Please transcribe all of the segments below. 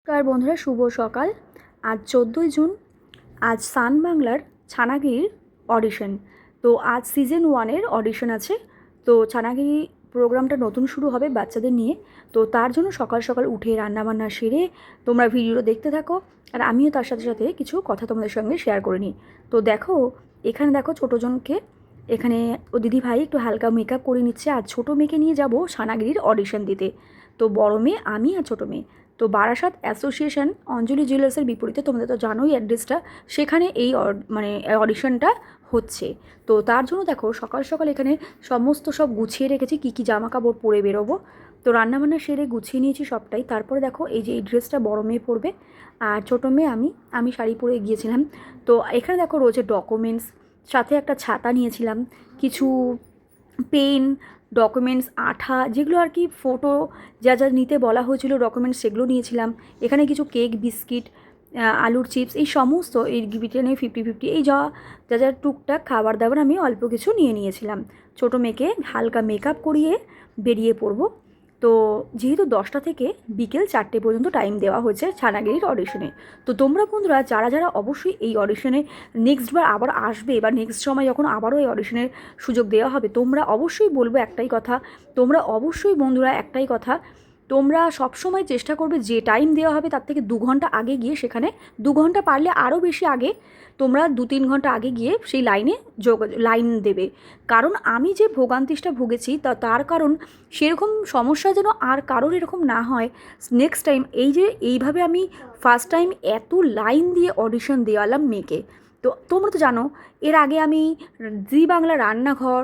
নমস্কার বন্ধুরা, শুভ সকাল। আজ 14ই জুন। আজ সান বাংলার ছানাগিরির অডিশন। তো আজ সিজন 1-এর অডিশন আছে। তো ছানাগিরি প্রোগ্রামটা নতুন শুরু হবে বাচ্চাদের নিয়ে। তো তার জন্য সকাল সকাল উঠে রান্নাবান্না সেরে তোমরা ভিডিওটা দেখতে থাকো, আর আমিও তার সাথে সাথে কিছু কথা তোমাদের সঙ্গে শেয়ার করে নিই। তো দেখো, এখানে দেখো ছোটোজনকে, এখানে ও দিদি ভাই একটু হালকা মেকআপ করে নিচ্ছে। আর ছোটো মেয়েকে নিয়ে যাব ছানাগিরির অডিশন দিতে। তো বড় মেয়ে আমি, আর ছোটো মেয়ে। তো বারাসাত অ্যাসোসিয়েশন অঞ্জলি জুয়েলার্সের বিপরীতে, তোমাদের তো জানোই অ্যাড্রেসটা, সেখানে এই মানে অডিশনটা হচ্ছে। তো তার জন্য দেখো সকাল সকাল এখানে সমস্ত সব গুছিয়ে রেখেছি, কী কী জামা কাপড় পরে বেরোবো। তো রান্নাবান্না সেরে গুছিয়ে নিয়েছি সবটাই। তারপরে দেখো এই যে এই ড্রেসটা বড় মেয়ে পরবে, আর ছোটো মেয়ে আমি শাড়ি পরে গিয়েছিলাম। তো এখানে দেখো রয়েছে ডকুমেন্টস, সাথে একটা ছাতা নিয়েছিলাম, কিছু পেন, ডকুমেন্টস, আঠা, যেগুলো আর কি ফটো যা যা নিতে বলা হয়েছিল ডকুমেন্টস, সেগুলো নিয়েছিলাম। এখানে কিছু কেক, বিস্কিট, আলুর চিপস, এই সমস্ত এই ব্রিটানিয়া 50-50 এই যা যা যা টুকটাক খাবার দাবার আমি অল্প কিছু নিয়ে নিয়েছিলাম। ছোটো মেয়েকে হালকা মেকআপ করিয়ে বেরিয়ে পড়বো। তো যেহেতু 10টা থেকে বিকেল 4টে পর্যন্ত টাইম দেওয়া হয়েছে ছানাগিরির অডিশনে। তো তোমরা বন্ধুরা যারা যারা অবশ্যই এই অডিশনে নেক্সটবার আবার আসবে, বা নেক্সট সময় যখন আবারও এই অডিশনের সুযোগ দেওয়া হবে, তোমরা অবশ্যই বলবো একটাই কথা, তোমরা অবশ্যই বন্ধুরা একটাই কথা, তোমরা সবসময় চেষ্টা করবে যে টাইম দেওয়া হবে তার থেকে 2 ঘন্টা আগে গিয়ে সেখানে, 2 ঘন্টা পারলে আরও বেশি আগে, তোমরা 2-3 ঘন্টা আগে গিয়ে সেই লাইন দেবে। কারণ আমি যে ভোগান্তিটা ভুগেছি তার কারণ সেরকম সমস্যা যেন আর কারোর এরকম না হয় নেক্সট টাইম। এই যে এইভাবে আমি ফার্স্ট টাইম এত লাইন দিয়ে অডিশন দেওয়ালাম মেয়েকে। তো তোমরা তো জানো এর আগে আমি জি বাংলা রান্নাঘর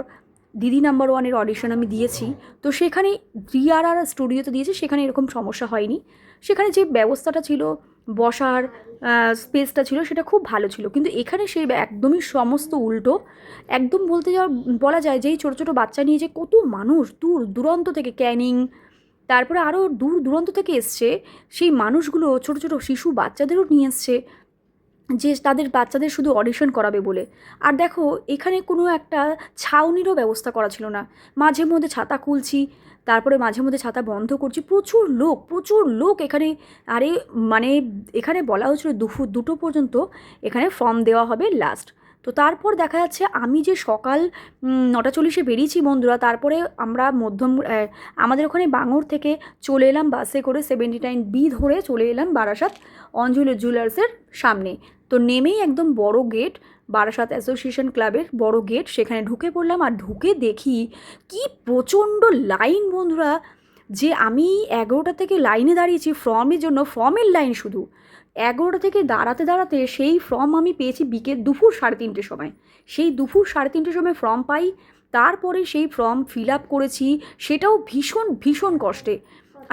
দিদি নাম্বার 1-এর অডিশন আমি দিয়েছি। তো সেখানে DRR স্টুডিওতে দিয়েছি, সেখানে এরকম সমস্যা হয়নি। সেখানে যে ব্যবস্থাটা ছিল, বসার স্পেসটা ছিল, সেটা খুব ভালো ছিল। কিন্তু এখানে সেই একদমই সমস্ত উল্টো। একদম বলা যায় যে এই ছোটো ছোটো বাচ্চা নিয়ে যে কত মানুষ দূর দূরান্ত থেকে, ক্যানিং, তারপরে আরও দূর দূরান্ত থেকে এসছে, সেই মানুষগুলো ছোটো ছোটো শিশু বাচ্চাদেরও নিয়ে এসছে, যে তাদের বাচ্চাদের শুধু অডিশন করাবে বলে। আর দেখো এখানে কোনো একটা ছাউনিরও ব্যবস্থা করা ছিল না। মাঝে মধ্যে ছাতা খুলছি, তারপরে মাঝে মধ্যে ছাতা বন্ধ করছি, প্রচুর লোক এখানে। আরে মানে এখানে বলা হয়েছিল 2টো পর্যন্ত এখানে ফর্ম দেওয়া হবে লাস্ট। তো তারপর দেখা যাচ্ছে আমি যে সকাল 9:40-এ বেরিয়েছি বন্ধুরা, তারপরে আমরা আমাদের ওখানে বাঙুর থেকে চলে এলাম বাসে করে 79B ধরে চলে এলাম বারাসাত অঞ্জলি জুয়েলার্সের সামনে। তো নেমেই একদম বড় গেট, বারাসাত অ্যাসোসিয়েশন ক্লাবের বড় গেট, সেখানে ঢুকে পড়লাম। আর ঢুকে দেখি কি প্রচণ্ড লাইন বন্ধুরা, যে আমি 11টা থেকে লাইনে দাঁড়িয়েছি ফর্মের জন্য, ফর্মের লাইন শুধু 11টা থেকে দাঁড়াতে দাঁড়াতে সেই ফর্ম আমি পেয়েছি দুপুর 3:30 সময়। সেই দুপুর 3:30 সময় ফর্ম পাই। তারপরে সেই ফর্ম ফিল আপ করেছি, সেটাও ভীষণ ভীষণ কষ্টে।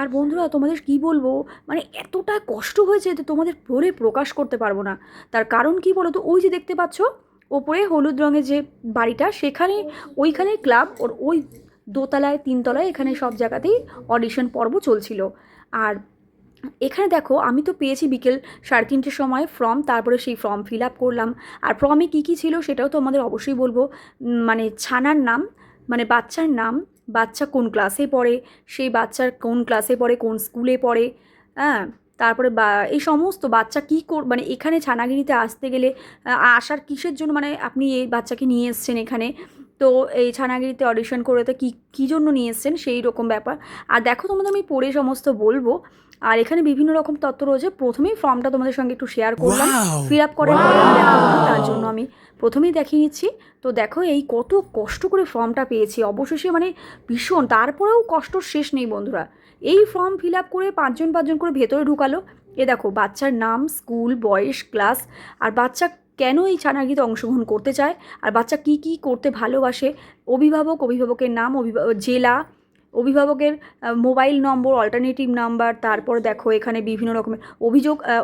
আর বন্ধুরা তোমাদের কি বলবো, মানে এতটা কষ্ট হয়েছে যে তোমাদের বলে প্রকাশ করতে পারবো না। তার কারণ কি বলো তো, ওই যে দেখতে পাচ্ছ ওপরে হলুদ রঙের যে বাড়িটা, সেখানে ওইখানে ক্লাব, ওই দোতলায় 3তলায় এখানে সব জায়গাতেই অডিশন পর্ব চলছিল। আর এখানে দেখো আমি তো পেয়েছি বিকেল 3:30 সময় ফর্ম, তারপরে সেই ফর্ম ফিল আপ করলাম। আর ফর্মে কী কী ছিল সেটাও তো আমাদের অবশ্যই বলবো। মানে ছানার নাম, মানে বাচ্চার নাম, বাচ্চা কোন ক্লাসে পড়ে, সেই বাচ্চার কোন ক্লাসে পড়ে, কোন স্কুলে পড়ে, হ্যাঁ, তারপরে এই সমস্ত বাচ্চা কী মানে এখানে ছানাগিরিতে আসতে গেলে আসার কিসের জন্য, মানে আপনি এই বাচ্চাকে নিয়ে এসছেন এখানে, তো এই ছানাগিরিতে অডিশন করতে কী জন্য নিয়ে এসছেন, সেই রকম ব্যাপার। আর দেখো তোমাদের আমি পড়ে সমস্ত বলবো। আর এখানে বিভিন্ন রকম তথ্য রয়েছে। প্রথমেই ফর্মটা তোমাদের সঙ্গে একটু শেয়ার করলাম, ফিল আপ করার পরে আমি দেখাবো না, তার জন্য আমি প্রথমেই দেখিয়ে নিচ্ছি। তো দেখো এই কত কষ্ট করে ফর্মটা পেয়েছি অবশেষে, মানে ভীষণ। তারপরেও কষ্টর শেষ নেই বন্ধুরা। এই ফর্ম ফিল আপ করে 5জন করে ভেতরে ঢুকালো। এ দেখো বাচ্চার নাম, স্কুল, বয়স, ক্লাস, আর বাচ্চা কেন এই ছানাগিরিতে অংশগ্রহণ করতে চায়, আর বাচ্চা কী কী করতে ভালোবাসে, অভিভাবকের নাম, জেলা, অভিভাবকের মোবাইল নম্বর, অল্টারনেটিভ নাম্বার। তারপর দেখো এখানে বিভিন্ন রকমের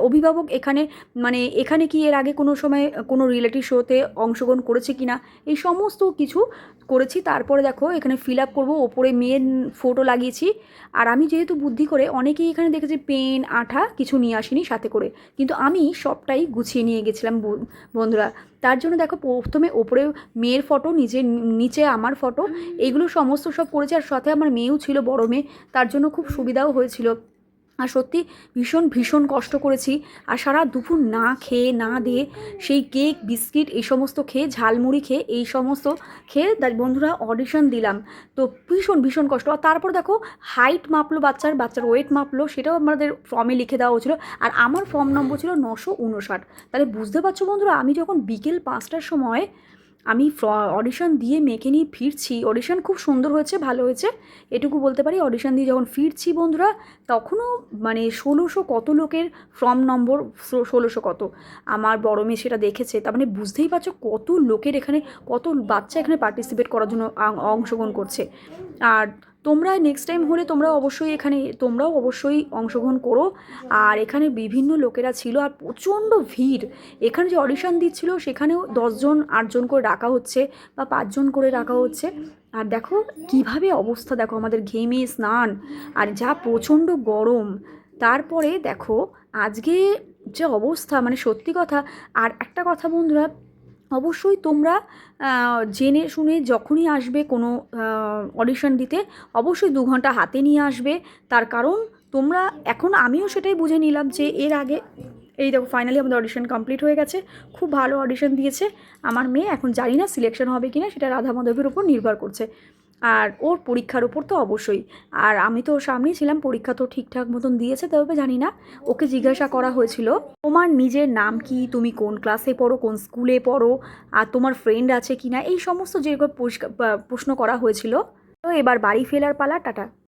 অভিভাবক এখানে, মানে এখানে কি এর আগে কোনো সময় কোনো রিয়েলিটি শোতে অংশগ্রহণ করেছে কি না, এই সমস্ত কিছু করেছি। তারপরে দেখো এখানে ফিল আপ করবো, ওপরে মেয়ের ফটো লাগিয়েছি। আর আমি যেহেতু বুদ্ধি করে, অনেকেই এখানে দেখেছি পেন, আঠা কিছু নিয়ে আসিনি সাথে করে, কিন্তু আমি সবটাই গুছিয়ে নিয়ে গেছিলাম বন্ধুরা। তার জন্য দেখো প্রথমে ওপরে মেয়ের ফটো, নিচে আমার ফটো, এইগুলো সমস্ত সব করেছি। আর সাথে আমার মেয়েও ছিল, বড় মেয়ে, তার জন্য খুব সুবিধাও হয়েছিল। আর সত্যি ভীষণ ভীষণ কষ্ট করেছি। আর সারা দুপুর না খেয়ে না দিয়ে সেই কেক বিস্কিট এই সমস্ত খেয়ে ঝালমুড়ি খেয়ে এই সমস্ত খেয়ে বন্ধুরা অডিশন দিলাম। তো ভীষণ ভীষণ কষ্ট। আর তারপর দেখো হাইট মাপলো, বাচ্চার ওয়েট মাপলো, সেটাও আমাদের ফর্মে লিখে দেওয়া হয়েছিলো। আর আমার ফর্ম নম্বর ছিল 959। তাহলে বুঝতে পারছো বন্ধুরা, আমি যখন বিকেল 5টার সময় আমি অডিশন দিয়ে মেয়েকে নিয়ে ফিরছি, অডিশন খুব সুন্দর হয়েছে, ভালো হয়েছে, এটুকু বলতে পারি। অডিশন দিয়ে যখন ফিরছি বন্ধুরা, তখনও মানে 1600 কত লোকের ফর্ম নম্বর, 1600 কত, আমার বড় মেয়ে সেটা দেখেছে। তার মানে বুঝতেই পারছো কত লোকের এখানে, কত বাচ্চা এখানে পার্টিসিপেট করার জন্য অংশগ্রহণ করছে। আর তোমরা নেক্সট টাইম হলে তোমরাও অবশ্যই অংশগ্রহণ করো। আর এখানে বিভিন্ন লোকেরা ছিল আর প্রচণ্ড ভিড়। এখানে যে অডিশন দিচ্ছিল সেখানেও 10জন 8জন করে রাখা হচ্ছে বা 5জন করে রাখা হচ্ছে। আর দেখো কিভাবে অবস্থা, দেখো আমাদের ঘেমে স্নান, আর যা প্রচণ্ড গরম। তারপরে দেখো আজকে যে অবস্থা, মানে সত্যি কথা। আর একটা কথা বন্ধুরা, অবশ্যই তোমরা জেনে শুনে যখনই আসবে কোনো অডিশন দিতে, অবশ্যই 2 ঘন্টা হাতে নিয়ে আসবে। তার কারণ তোমরা, এখন আমিও সেটাই বুঝে নিলাম যে এর আগে এই দেখো ফাইনালি আমাদের অডিশন কমপ্লিট হয়ে গেছে। খুব ভালো অডিশন দিয়েছে আমার মেয়ে। এখন জানি না সিলেকশন হবে কিনা, সেটা রাধা মাধবের উপর নির্ভর করছে, আর ওর পরীক্ষার উপর তো অবশ্যই। আর আমি তো ওর সামনেই ছিলাম, পরীক্ষা তো ঠিকঠাক মতন দিয়েছে, তবে জানি না। ওকে জিজ্ঞাসা করা হয়েছিল তোমার নিজের নাম কি, তুমি কোন ক্লাসে পড়ো, কোন স্কুলে পড়ো, আর তোমার ফ্রেন্ড আছে কি না, এই সমস্ত যেগুলো প্রশ্ন করা হয়েছিল। তো এবার বাড়ি ফেরার পালা, টাটা।